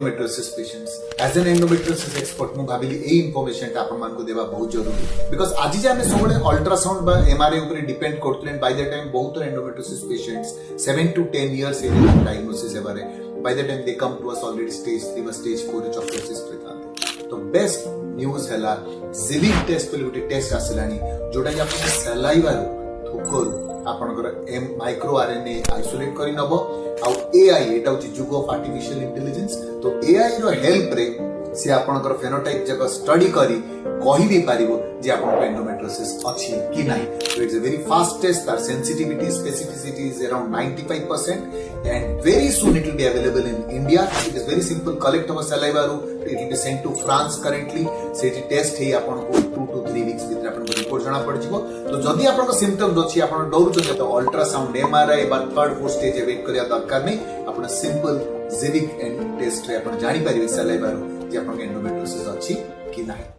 endometriosis patients as an endometriosis expert mu भाबिली ए information टा आपण मान को देबा बहुत जरूरी बिकॉज़ आज जे हमें सबले अल्ट्रासाउंड बा एमआरआई ऊपर डिपेंड करतलेन बाय द टाइम बहुत endometriosis patients 7 to 10 years in diagnosis एबारे by the time they come to us already stage 3 व stage 4 चॉकलेसिस रहता तो बेस्ट न्यूज़ हैला जिलिक टेस्ट पे गोटे टेस्ट आसलानी जोटा कि आपण सलाइवा थोकरू आपनकर एम माइक्रो आरएनए आइसोलेट करी नबो आ एआई एटा होची जुग ऑफ आर्टिफिशियल इंटेलिजेंस तो एआई रो हेल्प रे से आपनकर फेनोटाइप जक स्टडी करी कहि भी पारिबो जे आपन एंडोमेट्रियोसिस अछि कि नाही so it's a very fast test our sensitivity specificity is around 95% and very soon it will be available in India it is very simple collect our saliva ru it will be sent to France currently सेठी test हे आपन को 2 to 3 weeks भीतर आपन को report जणा पड़ जिवो तो जदी आपन को सिम्पटम्स अछि आपन डरू तो अल्ट्रासाउंड एमआरआई बा थर्ड फोर्थ स्टेज वेट करिया दरकार नै आपन सिंपल जेनिक एंड टेस्ट रे आपन जानि पारिबे सलाइवा रो जे आपन एंडोमेट्रियोसिस अछि कि नाही।